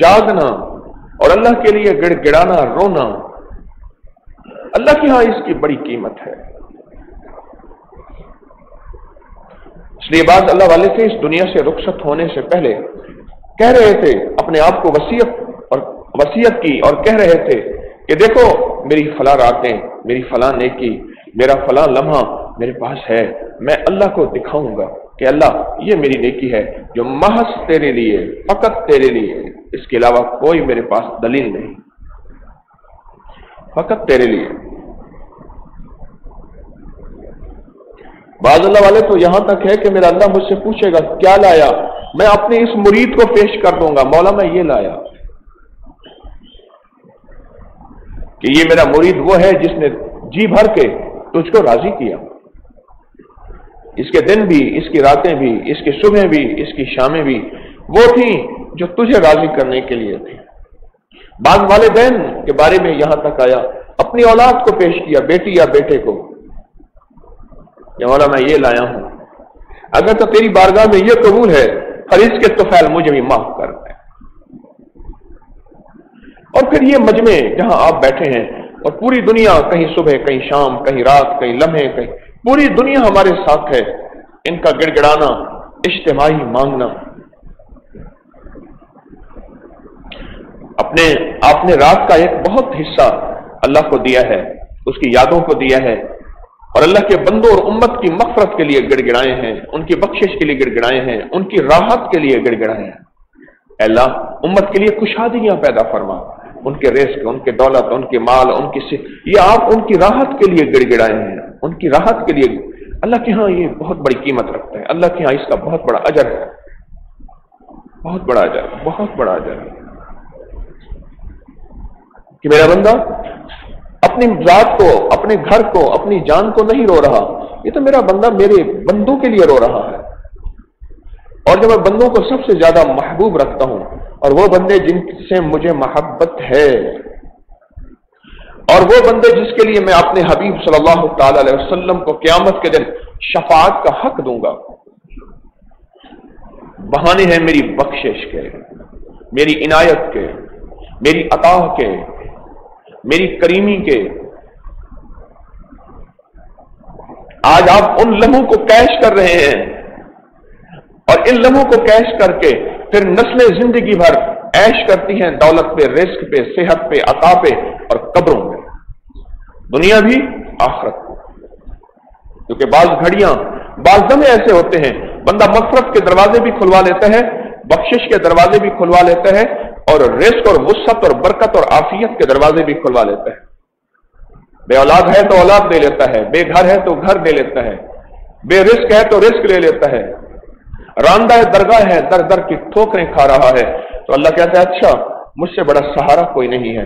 जागना और अल्लाह के लिए गिड़गिड़ाना, रोना, अल्लाह के यहां इसकी बड़ी कीमत है। इसलिए बात अल्लाह वाले थे इस दुनिया से रुखसत होने से पहले कह रहे थे, अपने आप को वसीयत की और कह रहे थे कि देखो मेरी फला रातें, मेरी फला नेकी, मेरा फला लम्हा मेरे पास है, मैं अल्लाह को दिखाऊंगा कि अल्लाह ये मेरी नेकी है जो महज तेरे लिए, फकत तेरे लिए, इसके अलावा कोई मेरे पास दलील नहीं, फकत तेरे लिए। बाज़ अल्लाह वाले तो यहां तक है कि मेरा अल्लाह मुझसे पूछेगा क्या लाया, मैं अपने इस मुरीद को पेश कर दूंगा, मौला मैं ये लाया, कि ये मेरा मुरीद वो है जिसने जी भर के तुझको राजी किया, इसके दिन भी, इसकी रातें भी, इसकी सुबह भी, इसकी शामें भी वो थी जो तुझे राजी करने के लिए थी। बाज़ वालिदैन के बारे में यहां तक आया, अपनी औलाद को पेश किया, बेटी या बेटे को, या मौला मैं ये लाया हूं, अगर तो तेरी बारगाह में ये कबूल है फरीज के तोफैल मुझे भी माफ कर दे। और फिर ये मजमे जहां आप बैठे हैं और पूरी दुनिया, कहीं सुबह, कहीं शाम, कहीं रात, कहीं लम्हे, कहीं पूरी दुनिया हमारे साथ है, इनका गिड़गिड़ाना, इज्तिमाई मांगना, आपने रात का एक बहुत हिस्सा अल्लाह को दिया है, उसकी यादों को दिया है, और अल्लाह के बंदों और उम्मत की मग़फ़िरत के लिए गिड़गिड़ाए हैं, उनकी बख्शिश के लिए गिड़गिड़ाए हैं, उनकी राहत के लिए गिड़गिड़ाए हैं। अल्लाह उम्मत के लिए खुशहादियां पैदा फरमा, उनके रिज़्क़, उनके दौलत, उनके माल, ये आप उनकी राहत के लिए गिड़गिड़ाए हैं, उनकी राहत के लिए। अल्लाह के यहाँ ये बहुत बड़ी कीमत रखता है, अल्लाह के यहाँ इसका बहुत बड़ा अजर है, बहुत बड़ा अजर, बहुत बड़ा अजर है कि मेरा बंदा अपनी जात को, अपने घर को, अपनी जान को नहीं रो रहा, ये तो मेरा बंदा मेरे बंदों के लिए रो रहा है। और जब मैं बंदों को सबसे ज्यादा महबूब रखता हूं, और वो बंदे जिनसे मुझे मोहब्बत है, और वो बंदे जिसके लिए मैं अपने हबीब सल्लल्लाहु ताला अलैहि वसल्लम को क़यामत के दिन शफाअत का हक दूंगा, बहाने हैं मेरी बख्शिश के, मेरी इनायत के, मेरी अता के, मेरी करीमी के। आज आप उन लम्हों को कैश कर रहे हैं, और इन लम्हों को कैश करके फिर नस्लें जिंदगी भर ऐश करती हैं दौलत पे, रिस्क पे, सेहत पे, अता पे और कब्रों में, दुनिया भी आखिरत। क्योंकि बाज घड़ियां, बाज दमे ऐसे होते हैं, बंदा मग़फ़िरत के दरवाजे भी खुलवा लेता है, बख्शिश के दरवाजे भी खुलवा लेता है, और रिस्क और वुसअत और बरकत और आफियत के दरवाजे भी खुलवा लेता है। बे औलाद है तो औलाद दे लेता है, बेघर है तो घर दे लेता है, बेरिस्क है तो रिस्क ले लेता है, रांदा है दरगाह है, दर दर की ठोकरें खा रहा है। तो अल्लाह कहता है अच्छा मुझसे बड़ा सहारा कोई नहीं है,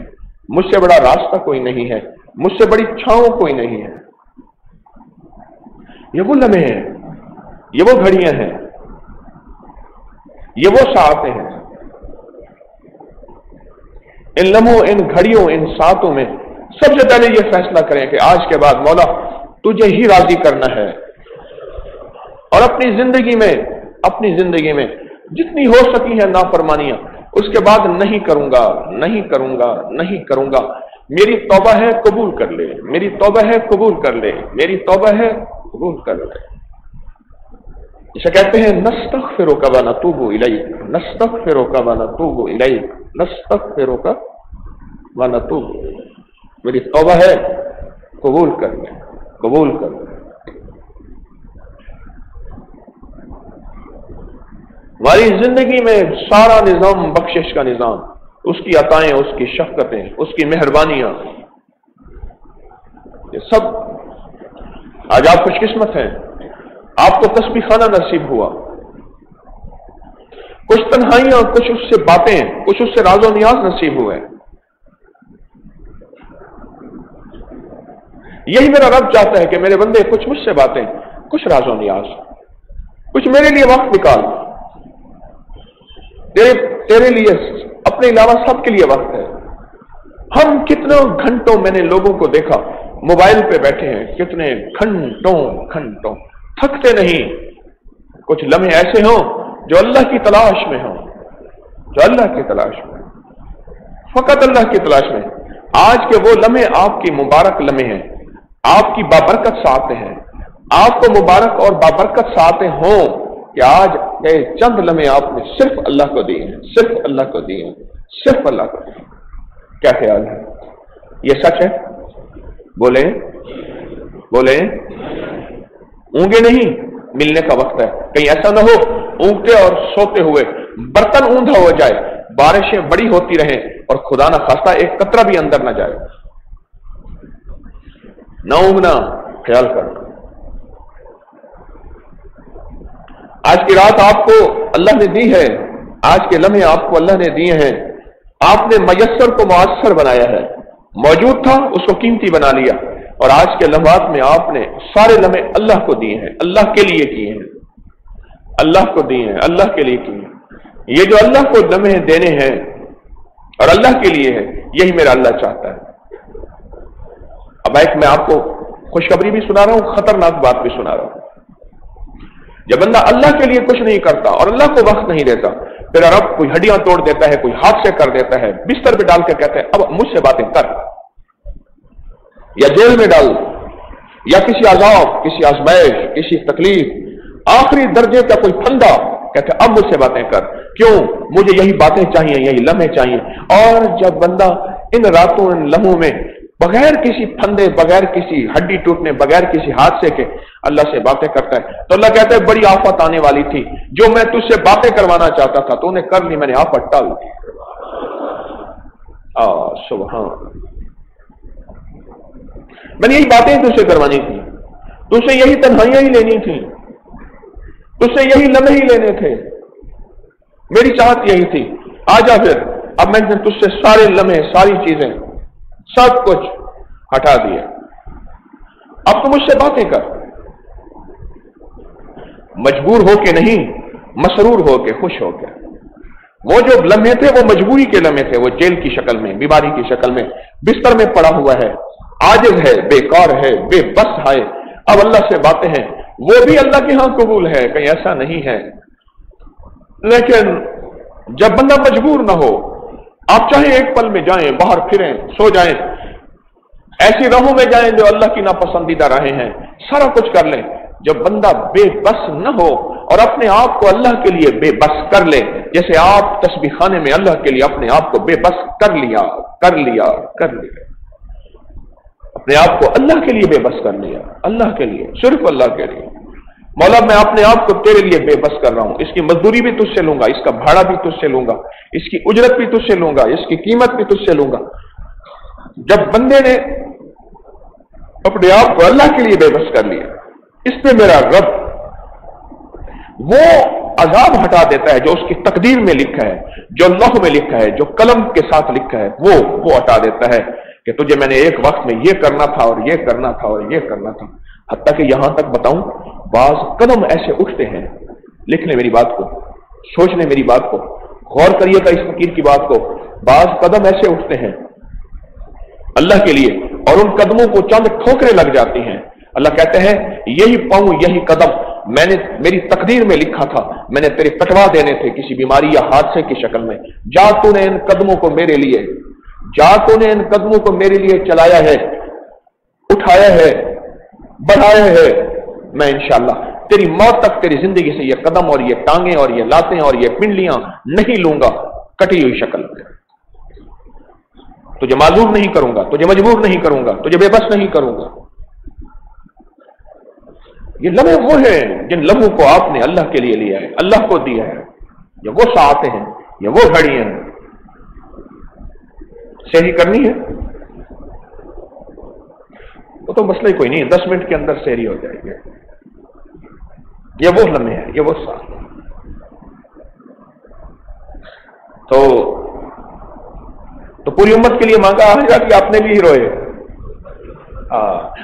मुझसे बड़ा रास्ता कोई नहीं है, मुझसे बड़ी छांव कोई नहीं है। ये वो लम्हे हैं, ये वो घड़ियां हैं, ये वो सातें हैं। इन लम्हों, इन घड़ियों, इन सातों में सबसे पहले ये फैसला करें कि आज के बाद मौला तुझे ही राजी करना है, और अपनी जिंदगी में जितनी हो सकी है नाफरमानियां, उसके बाद नहीं करूंगा, नहीं करूंगा, नहीं करूंगा। मेरी तौबा है कबूल कर ले, मेरी तौबा है कबूल कर ले, मेरी तौबा है कबूल कर ले। इसे कहते हैं नस्तग़फ़िरुका व नतूबु इलैक, नस्तग़फ़िरुका व नतूबु इलैक, नस्तग़फ़िरुका व नतूबु। मेरी तौबा है कबूल कर ले, कबूल कर ले। हमारी जिंदगी में सारा निजाम बख्शिश का निजाम, उसकी अताएं, उसकी शफ़क़तें, उसकी मेहरबानियां, ये सब। आज आप खुशकिस्मत हैं, आपको तस्बीह खाना नसीब हुआ, कुछ तन्हाइयां, कुछ उससे बातें, कुछ उससे राज़ो नियाज नसीब हुए। यही मेरा रब चाहता है कि मेरे बंदे कुछ मुझसे बातें, कुछ राज़ो नियाज, कुछ मेरे लिए वक्त निकाल। तेरे लिए, अपने अलावा सबके लिए वक्त है। हम कितने घंटों, मैंने लोगों को देखा मोबाइल पे बैठे हैं, कितने घंटों थकते नहीं। कुछ लम्हे ऐसे हों जो अल्लाह की तलाश में हों, जो अल्लाह की तलाश में। फकत अल्लाह की तलाश में। आज के वो लम्हे आपकी मुबारक लम्हे हैं, आपकी बाबरकत सातें हैं, आपको मुबारक और बाबरकत सातें हों कि आज ये चंद लम्हे आपने सिर्फ अल्लाह को दिए हैं, सिर्फ अल्लाह को दिए हैं, सिर्फ अल्लाह को दिए। क्या ख्याल है? ये सच है? बोले बोले। ऊँगे नहीं, मिलने का वक्त है। कहीं ऐसा ना हो ऊँगते और सोते हुए बर्तन ऊंधा हो जाए, बारिशें बड़ी होती रहें और खुदा ना खास्ता एक कतरा भी अंदर ना जाए। ना ऊँगना, ख्याल करना। आज की रात आपको अल्लाह ने दी है, आज के लम्हे आपको अल्लाह ने दिए हैं। आपने मयस्सर को मुअस्सर बनाया है, मौजूद था उसको कीमती बना लिया, और आज के लम्हात में आपने सारे लम्हे अल्लाह को दिए हैं, अल्लाह के लिए किए हैं, अल्लाह को दिए हैं, अल्लाह के लिए किए हैं। ये जो अल्लाह को लम्हे देने हैं और अल्लाह के लिए है, यही मेरा अल्लाह चाहता है। अब एक मैं आपको खुशखबरी भी सुना रहा हूं, खतरनाक बात भी सुना रहा हूं। जब बंदा अल्लाह के लिए कुछ नहीं करता और अल्लाह को वक्त नहीं देता, फिर रब कोई हड्डियां तोड़ देता है, कोई हादसे कर देता है, बिस्तर पे डाल के कहते हैं अब मुझसे बातें कर, या जेल में डाल, या किसी अज़ाब, किसी आजमाइश, किसी तकलीफ, आखिरी दर्जे का कोई फंदा, कहते हैं अब मुझसे बातें कर। क्यों? मुझे यही बातें चाहिए, यही लम्हे चाहिए। और जब बंदा इन रातों, इन लम्हों में बगैर किसी फंदे, बगैर किसी हड्डी टूटने, बगैर किसी हादसे के अल्लाह से बातें करता है, तो अल्लाह कहता है बड़ी आफत आने वाली थी, जो मैं तुझसे बातें करवाना चाहता था तूने कर ली, मैंने आफत टाल दी। सुभान, मैंने यही बातें तुझसे करवानी थी, तुझसे यही तन्हाइयां ही लेनी थी, तुझसे यही लम्हे ही लेने थे, मेरी चाहत यही थी। आजा फिर, अब मैंने तुझसे सारे लम्हे, सारी चीजें, सब कुछ हटा दिया, अब तो मुझसे बातें कर। मजबूर होके नहीं, मसरूर होके, खुश होके। वो जो लम्हे थे वो मजबूरी के लम्हे थे, वो जेल की शक्ल में, बीमारी की शक्ल में, बिस्तर में पड़ा हुआ है, आजिज है, बेकार है, बेबस है, अब अल्लाह से बातें हैं, वो भी अल्लाह के यहां कबूल है, कहीं ऐसा नहीं है। लेकिन जब बंदा मजबूर ना हो, आप चाहे एक पल में जाएं, बाहर फिरें, सो जाएं, ऐसी राहों में जाएं जो अल्लाह की नापसंदीदा राहें हैं, सारा कुछ कर लें। जब बंदा बेबस न हो और अपने आप को अल्लाह के लिए बेबस कर ले, जैसे आप तस्बीह खाने में अल्लाह के लिए अपने आप को बेबस कर लिया, कर लिया, कर लिया, अपने आप को अल्लाह के लिए बेबस कर लिया, अल्लाह के लिए, सिर्फ अल्लाह के लिए। मौला मैं अपने आप को तेरे लिए बेबस कर रहा हूं, इसकी मजदूरी भी तुझसे लूंगा, इसका भाड़ा भी तुझसे लूंगा, इसकी उजरत भी तुझसे लूंगा, इसकी कीमत भी तुझसे लूंगा। जब बंदे ने अपने आप को अल्लाह के लिए बेबस कर लिया, इस पे मेरा रब वो अजाब हटा देता है जो उसकी तकदीर में लिखा है, जो लौह में लिखा है, जो कलम के साथ लिखा है, वो हटा देता है कि तुझे मैंने एक वक्त में ये करना था और ये करना था और ये करना था। हत्ता कि यहां तक बताऊं, बाज कदम ऐसे उठते हैं, लिख ले मेरी बात को, सोच ले मेरी बात को, गौर करिएगा इस फकीर की बात को। बाज कदम ऐसे उठते हैं अल्लाह के लिए और उन कदमों को चंद ठोकरें लग जाती हैं। अल्लाह कहते हैं यही पाऊं, यही कदम मैंने मेरी तकदीर में लिखा था, मैंने तेरे कटवा देने थे किसी बीमारी या हादसे की शक्ल में। जा तूने इन कदमों को मेरे लिए, जा तूने इन कदमों को मेरे लिए चलाया है, उठाया है, बढ़ाया है। मैं इंशाअल्लाह तेरी मौत तक तेरी जिंदगी से ये कदम और ये टांगे और ये लातें और ये पिंडलियां नहीं लूंगा कटी हुई शक्ल में। तुझे माजूर नहीं करूंगा, तुझे मजबूर नहीं करूंगा, तुझे बेबस नहीं करूंगा। ये लम्हे वो हैं जिन लम्हों को आपने अल्लाह के लिए लिया है, अल्लाह को दिया है। ये वो सातें हैं, ये वो घड़ियां हैं, सही करनी है वो तो मसला ही कोई नहीं है, 10 मिनट के अंदर सहरी हो जाएगी। ये वो लम्हे हैं, ये वो साथ। तो पूरी उम्मत के लिए मांगा आएगा कि आपने भी ही रोए।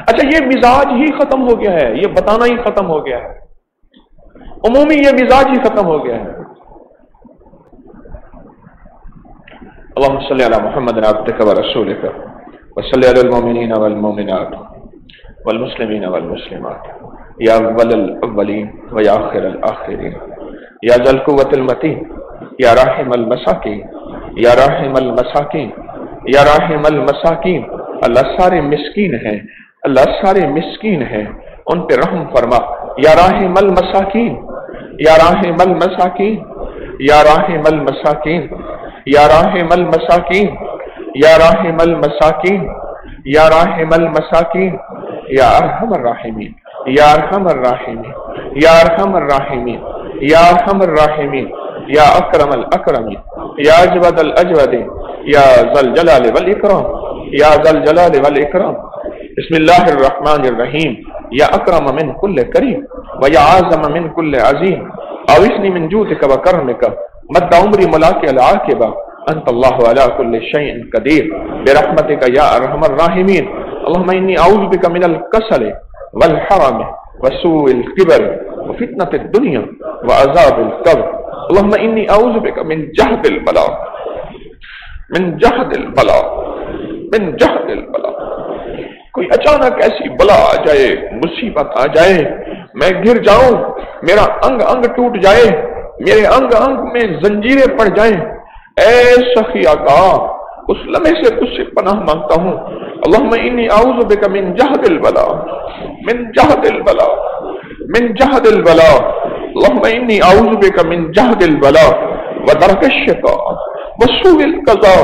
अच्छा, ये मिजाज ही खत्म हो गया है, ये बताना ही खत्म हो गया है, उमूमी ये मिजाज ही खत्म हो गया है। अल्लाहुम्मा सल्ली अला मुहम्मद अब्दिका व रसूलिका व सल्ली अलल मुमिनीना वल मुमिनात वल मुस्लिमीना वल मुस्लिमात या अव्वलल अव्वलीन व या आखिरल आखिरीन या ज़ल कुव्वतिल मतीन या राहिमल मसाकीन یا راحم المساکین، یا راحم المساکین، اللہ سارے مسکین ہیں، اللہ سارے مسکین ہیں، ان پہ رحم فرما، یا راحم المساکین، یا راحم المساکین، یا راحم المساکین، یا راحم المساکین، یا راحم المساکین، یا راحم المساکین، یا ارحم الراحمین، یا ارحم الراحمین، یا ارحم الراحمین، یا ارحم الراحمین، یا اکرم الاکرمین، یا اجود الاجودین، یا ذا الجلال والاکرام، یا ذا الجلال والاکرام۔ بسم اللہ الرحمن الرحیم، یا اکرم من کل کریم و یا اعظم من کل عظیم، اوسنی من جودک و کرمک مد عمری ملاک العاقبہ، انت اللہ علی کل شیء قدیر برحمتک یا ارحم الراحمین۔ اللہم انی اعوذ بک من الکسل والحرم وسوء الکبر وفتنة الدنیا وعذاب القبر۔ اللہم انی اعوذ بک من جہد البلاء، من جہد البلاء، من جہد البلاء۔ کوئی اچانک ایسی بلا آ جائے، مصیبت آ جائے، میں گر جاؤں، میرا انگ انگ ٹوٹ جائے، میرے انگ انگ میں زنجیریں پڑ جائیں، اے سخی آقا اس لمحے سے تجھ سے پناہ مانگتا ہوں۔ اللہم انی اعوذ بک من جہد البلاء، من جہد البلاء، من جہد البلاء۔ اللہم انی اعوذ بک من جہد البلاء ودرک الشقاء وسوء القضاء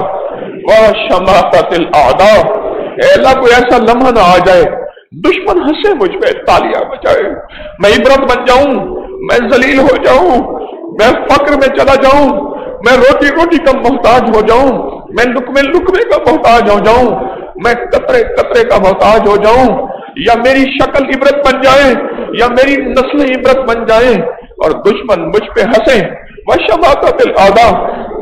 وشماتۃ الاعداء۔ اے اللہ کوئی ایسا لمحہ نہ آ جائے دشمن ہنسے مجھ پہ تالیاں بجائے، میں عبرت بن جاؤں، میں ذلیل ہو جاؤں، میں فقر میں چلا جاؤں، میں روٹی روٹی کا محتاج ہو جاؤں، میں لقمے لقمے کا محتاج ہو جاؤں، میں قطرے قطرے کا محتاج ہو جاؤں، یا میری شکل عبرت بن جائے یا میری نسل عبرت بن جائے اور دشمن مجھ پہ ہنسے۔ وشماتۃ الاعداء،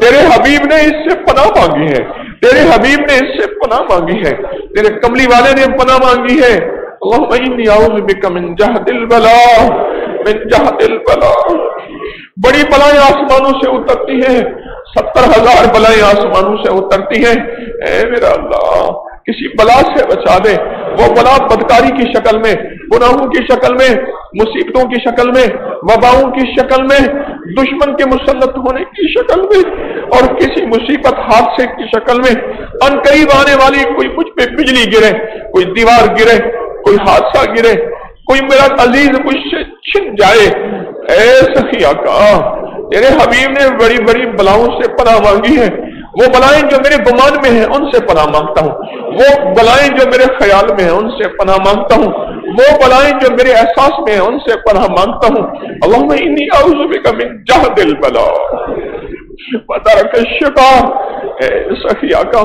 تیرے حبیب نے اس سے پناہ مانگی ہے، تیرے حبیب نے اس سے پناہ مانگی ہے، تیرے کملی والے نے پناہ مانگی ہے۔ اللہم انی اعوذ بک من جہد البلاء، من جہد البلاء۔ بڑی بلائیں آسمانوں سے اترتی ہیں، 70,000 بلائیں آسمانوں سے اترتی ہیں، اے میرا اللہ کسی بلا سے بچا دے۔ وہ بلا بدکاری کی شکل میں، گناہوں کی شکل میں، مصیبتوں کی شکل میں، وباؤں کی شکل میں، دشمن کے مسلط ہونے کی شکل میں، اور کسی مصیبت حادثے کی شکل میں، ان قریب آنے والی کوئی مجھ پہ بجلی گرے، کوئی دیوار گرے، کوئی حادثہ گرے، کوئی میرا عزیز مجھ سے چھن جائے۔ اے سخی آقا تیرے حبیب نے بڑی بڑی بلاؤں سے پناہ مانگی ہے، وہ بلائیں جو میرے گمان میں ہیں ان سے پناہ مانگتا ہوں، وہ بلائیں جو میرے خیال میں ہیں ان سے پناہ مانگتا ہوں، وہ بلائیں جو میرے احساس میں ہیں ان سے پناہ مانگتا ہوں۔ اللہم انی اعوذ بک من جہد البلاء ودرک الشقاء۔ اے سخی آقا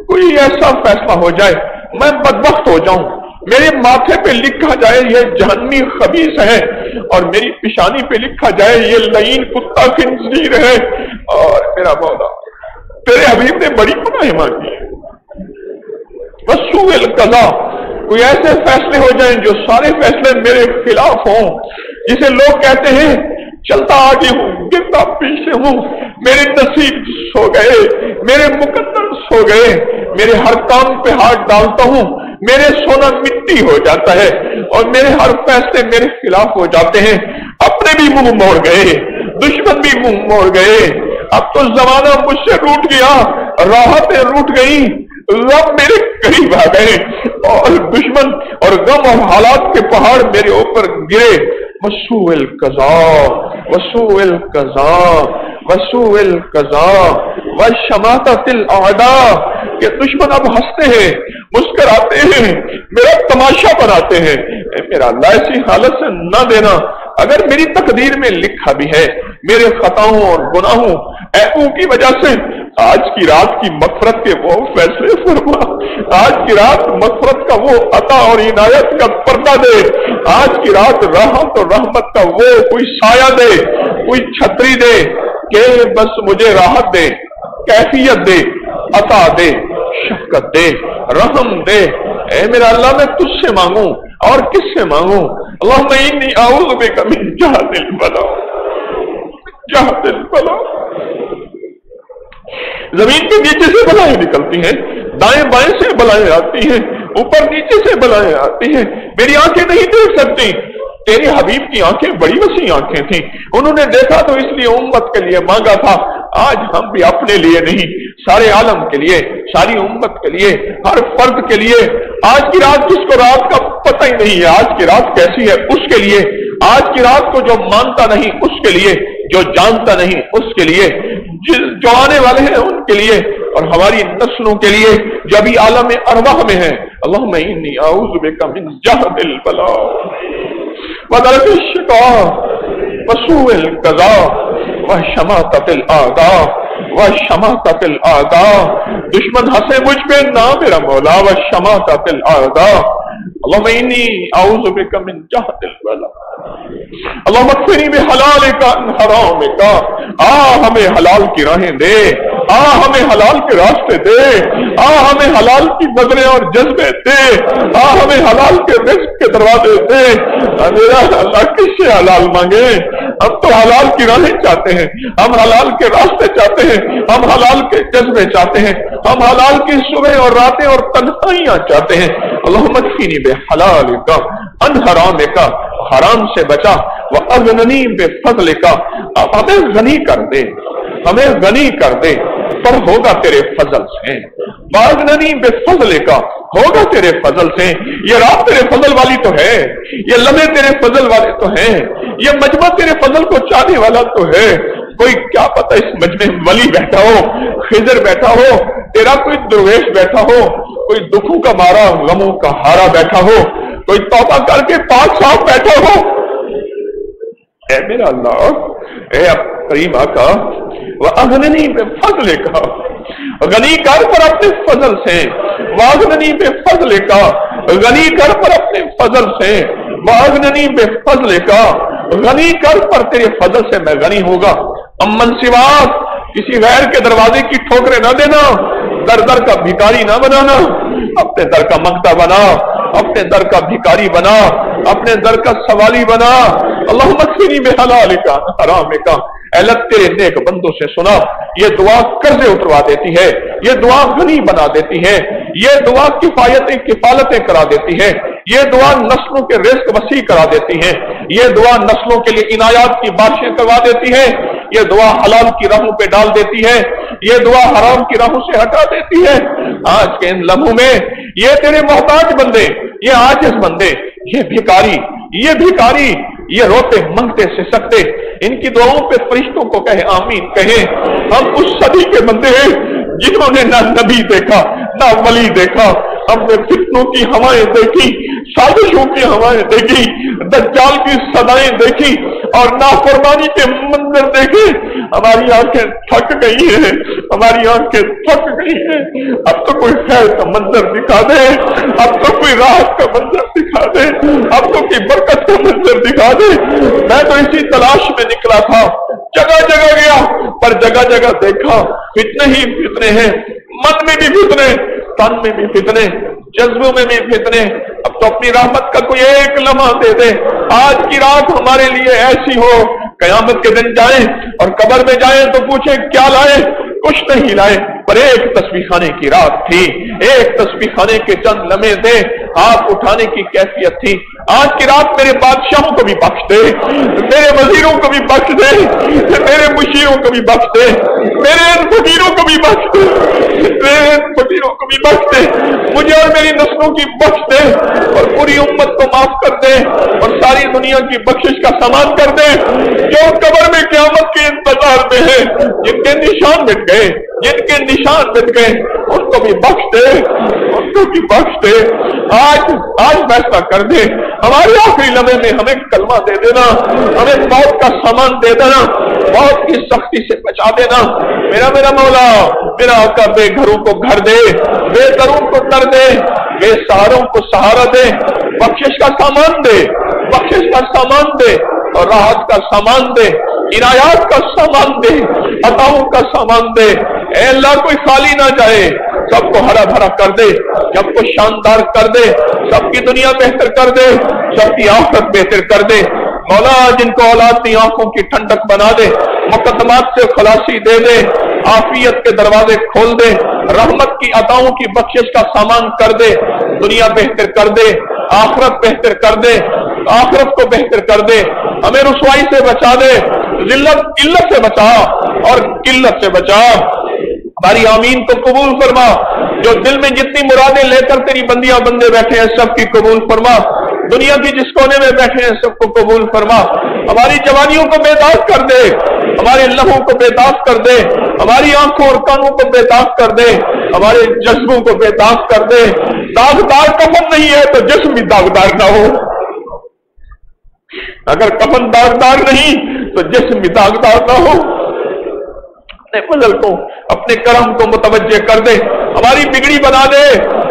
کوئی ایسا فیصلہ ہو جائے میں بدبخت ہو جاؤں، میرے ماتھے پہ لکھا جائے یہ جہنمی خبیث ہے، اور میری پیشانی پہ لکھا جائے یہ لعین کتا خنزیر ہے، اور میرا مولا تیرے حبیب نے بڑی پناہ مانگی ہے۔ وسوء القضاء، کوئی ایسے فیصلے ہو جائیں جو سارے فیصلے میرے خلاف ہوں، جسے لوگ کہتے ہیں چلتا آگے ہوں گرتا پیچھے ہوں، میرے نصیب سو گئے، میرے مقدر سو گئے، میرے ہر کام پہ ہاتھ ڈالتا ہوں میرے سونا مٹی ہو جاتا ہے، اور میرے ہر فیصلے میرے خلاف ہو جاتے ہیں، اپنے بھی منہ موڑ گئے، دشمن بھی منہ موڑ گئے، اب تو زمانہ مجھ سے روٹ گیا، راحتیں روٹ گئی، غم میرے قریب آ گئے، اور دشمن اور غم اور حالات کے پہاڑ میرے اوپر گرے۔ وسوء القضاء، وسوء القضاء، وسوء القضاء وشماتۃ الاعداء، کہ دشمن اب ہنستے ہیں، مسکراتے ہیں، میرا تماشا بناتے ہیں۔ اے میرا اللہ ایسی حالت سے نہ دینا، اگر میری تقدیر میں لکھا بھی ہے میرے خطاؤں اور گناہوں عیبوں کی وجہ سے، آج کی رات کی مغفرت کے وہ فیصلے فرما، آج کی رات مغفرت کا وہ عطا اور عنایت کا پردہ دے، آج کی رات راحت اور رحمت کا وہ کوئی سایہ دے، کوئی چھتری دے، کہ بس مجھے راحت دے، کیفیت دے، عطا دے، شفقت دے، رحم دے۔ اے میرا اللہ میں تجھ سے مانگوں اور کس سے مانگوں؟ اللہم انی اعوذ بک من جہد البلاء، جہد البلاء۔ زمین کے نیچے سے بلائیں نکلتی ہیں، دائیں بائیں سے بلائیں آتی ہیں، اوپر نیچے سے بلائیں آتی ہیں، میری آنکھیں نہیں دیکھ سکتی، تیرے حبیب کی آنکھیں بڑی وسیع آنکھیں تھیں، انہوں نے دیکھا تو اس لیے امت کے لیے مانگا تھا، آج ہم بھی اپنے لیے نہیں सारे आलम के लिए, सारी उम्मत के लिए, हर फर्द के लिए। आज की रात जिसको रात का पता ही नहीं है आज की रात कैसी है उसके लिए, आज की रात को जो मानता नहीं उसके लिए, जो जानता नहीं उसके लिए, जो आने वाले हैं उनके लिए, और हमारी नस्लों के लिए जो अभी आलम अरवाह में है। अल्लाहुम्मा इन्नी अऊज़ु बिका मिन जहदिल बला व दरकिश शिका व सूइल क़ज़ा व शमाततिल आदा व शमाततिल आदा। दुश्मन हंसे मुझ पे ना मेरा मौला, व शमाततिल आदा। अल्लाहुम्मा इन्नी अऊज़ु बिका मिन जहदिल बला। अल्लाहुम्मा अक्फिनी बिहलालिका अन हरामिका। हमें हलाल की राहें दे, हमें हलाल के रास्ते दे, हमें हलाल की नजरें और जज्बे दे, हमें हलाल के रिज़्क़ के दरवाजे दे। मेरा अल्लाह किससे हलाल मांगे? हम तो हलाल की राहें चाहते हैं, हम हलाल के रास्ते चाहते हैं, हम हलाल के जज्बे चाहते हैं, हम हलाल की सुबह और रातें और तन्हाइयां चाहते हैं। अल्लाहुम्मा अक्फिनी बिहलालिका अन हरामिका। हराम से बचा, व अगनी बेफज़लिका। अब हमें गनी कर दे, हमें गनी कर दे, पर होगा तेरे फजल से। वागनी बेफज़लिका, होगा तेरे फजल से। ये रात तेरे फजल वाली तो है, ये लम्हे तेरे फजल वाले तो हैं, ये मजमा तेरे फजल को चाहने वाला तो है। कोई क्या पता इस मजमे में वली बैठा हो, खिजर बैठा हो, तेरा कोई दुर्वेश बैठा हो, कोई दुखों का मारा गमों का हारा बैठा हो, कोई तौबा करके पाक साफ बैठा हो। ऐ मेरा अल्लाह, ऐ करीम आका, वह अगनी पे फजले का, गनी कर पर अपने फजल से, वागनी पे फजले का, गनी कर पर अपने फजल से, वागनी पे फजले का, गनी कर पर तेरे फजल से मैं गनी होगा। अमन सिवाक, किसी गैर के दरवाजे की ठोकरें ना देना, दर दर का भिखारी ना बनाना, अपने दर का मक्ता बना, अपने दर का भिखारी बना, अपने दर का सवाली बना। अल्लाहुम्मा अक्फिनी बिहलालिका हरामिका। अल्लाह तेरे नेक बंदों से सुना, ये दुआ कर्जे उतरवा देती है, ये दुआ गनी बना देती है, ये दुआ किफायतें किफालतें करा देती है, ये दुआ नस्लों के रिज़्क़ वसी करा देती है, ये दुआ नस्लों के लिए इनायात की बारिशें करवा देती है, ये दुआ हलाल की राहों पे डाल देती है, ये दुआ हराम की राहों से हटा देती है। आज के इन लम्हों में ये तेरे मोहताज बंदे, ये आजिज़ बंदे, ये भिखारी, ये रोते मंगते सिसकते, इनकी दुआओं पे फरिश्तों को कहे आमीन कहे। हम उस सदी के बंदे हैं जिन्होंने ना नबी देखा ना वली देखा, हमने फितनों की हवाएं देखी, साजिशों की हवाएं देखी, दज्जाल की सदाएं देखी और नाफरमानी के मंजर देखे। हमारी आंखें थक गई हैं, हमारी आंखें थक गई हैं। अब तो कोई खैर का मंजर दिखा दे, अब तो कोई राहत का मंजर दिखा दे, अब तो कोई बरकत का मंजर दिखा दे। मैं तो इसी तलाश में निकला था, जगह जगह गया, पर जगह जगह देखा फितने ही फितने हैं, मन में भी फितने, तन में भी फितने, जज्बों में भी फितने। अब तो अपनी रहमत का कोई एक लम्हा दे दे। आज की रात हमारे लिए ऐसी हो, कयामत के दिन जाएं और कब्र में जाएं तो पूछे क्या लाए? कुछ नहीं लाए, पर एक तस्बीह खाने की रात थी, एक तस्बीह खाने के चंद लम्हे थे, हाथ उठाने की कैफियत थी। आज की रात मेरे बादशाहों को भी बख्श दे, मेरे वजीरों को भी बख्श दे, मेरे मुशीरों को भी बख्श दे, मेरे इन फकीरों को भी बख्श दे, मेरे इन फकीरों को भी बख्श दे, मुझे और मेरी नस्लों की बख्श दे, और पूरी उम्मत को माफ कर दे, और सारी दुनिया की बख्शिश का सामान कर दे। जो कब्र में क़यामत के इंतजार में है, जिनके निशान मिट गए, जिनके निशान मिट गए, उनको भी बख्श दे, उनको भी बख्श दे। आज फैसला कर दे, हमारे आखिरी लम्हे में हमें कलमा दे देना, हमें मौत का सामान दे देना, मौत की सख्ती से बचा देना। मेरा मौला, मेरा आका बेघरों को घर दे, बेदरों को दर दे, बेसहारों को सहारा दे, बख्शिश का सामान दे, बख्शिश का सामान दे, और राहत का सामान दे, इनायात का सामान दे, अताओं का सामान दे। ऐ अल्लाह, कोई खाली ना जाए, सबको हरा भरा कर दे, सबको शानदार कर दे, सबकी दुनिया बेहतर कर दे, सबकी आखिरत बेहतर कर दे। मौला, जिनको औलाद की आंखों की ठंडक बना दे, मुकद्दमात से खलासी दे दे, आफियत के दरवाजे खोल दे, रहमत की अताओं की बख्शिश का सामान कर दे, दुनिया बेहतर कर दे, आखिरत बेहतर कर दे, आखिरत को बेहतर कर दे। हमें रुसवाई से बचा दे, जिल्लत इल्लत से बचा और किल्लत से बचा। ہماری آمین کو قبول فرما، جو دل میں جتنی مرادیں لے کر تیری بندیاں بندے بیٹھے ہیں سب کی قبول فرما، دنیا کی جس کونے میں بیٹھے ہیں سب کو قبول فرما، ہماری جوانیوں کو بیدار کر دے، ہمارے لہوں کو بیدار کر دے، ہماری آنکھوں اور کانوں کو بیدار کر دے، ہمارے جذبوں کو بیدار کر دے۔ داغدار کفن نہیں ہے تو جسم بھی داغدار نہ ہو، اگر کفن داغدار نہیں تو جسم بھی داغدار نہ ہو۔ اپنے فضل کو اپنے کرم کو متوجہ کر دے، ہماری بگڑی بنا دے،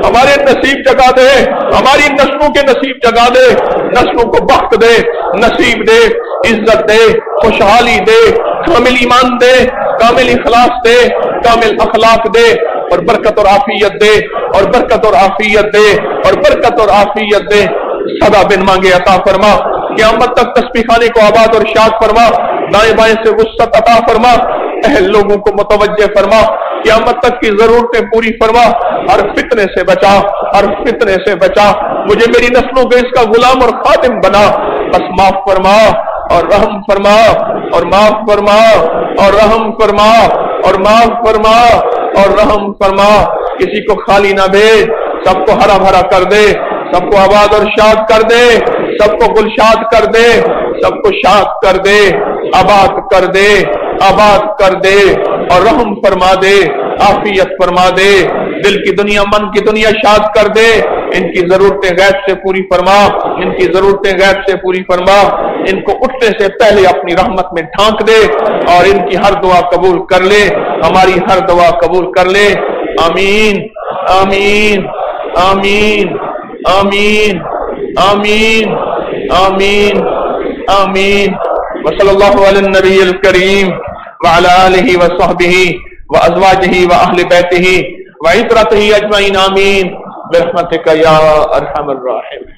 ہمارے نصیب جگا دے، ہماری نسلوں کے نصیب جگا دے، نسلوں کو بخت دے، نصیب دے، عزت دے، خوشحالی دے، کامل ایمان دے، کامل اخلاص دے، کامل اخلاق دے، اور برکت اور عافیت دے، اور برکت اور عافیت دے، اور برکت اور عافیت دے۔ سدا بن مانگے عطا فرما، قیامت تک تسبیح خانے کو آباد اور شاد فرما، دائیں بائیں سے وسعت عطا فرما، اہل لوگوں کو متوجہ فرما، قیامت تک کی ضرورتیں پوری فرما، ہر فتنے سے بچا، ہر فتنے سے بچا، مجھے میری نسلوں کے اس کا غلام اور خادم بنا، بس معاف فرما اور رحم فرما، اور معاف فرما اور رحم فرما، اور معاف فرما اور رحم فرما، کسی کو خالی نہ بھیج، سب کو ہرا بھرا کر دے، سب کو آباد اور شاد کر دے، سب کو گلشاد کر دے، سب کو شاد کر دے، آباد کر دے، آباد کر دے، اور رحم فرما دے، عافیت فرما دے، دل کی دنیا من کی دنیا شاد کر دے، ان کی ضرورتیں غیب سے پوری فرما، ان کی ضرورتیں غیب سے پوری فرما، ان کو اٹھنے سے پہلے اپنی رحمت میں ڈھانک دے، اور ان کی ہر دعا قبول کر لے، ہماری ہر دعا قبول کر لے، آمین آمین آمین آمین آمین آمین آمین۔ وصلی اللہ علی النبی الکریم وعلی آلہ وصحبہ وازواجہ واہل بیتہ وعترتہ اجمعین، آمین برحمتک یا ارحم الراحمین۔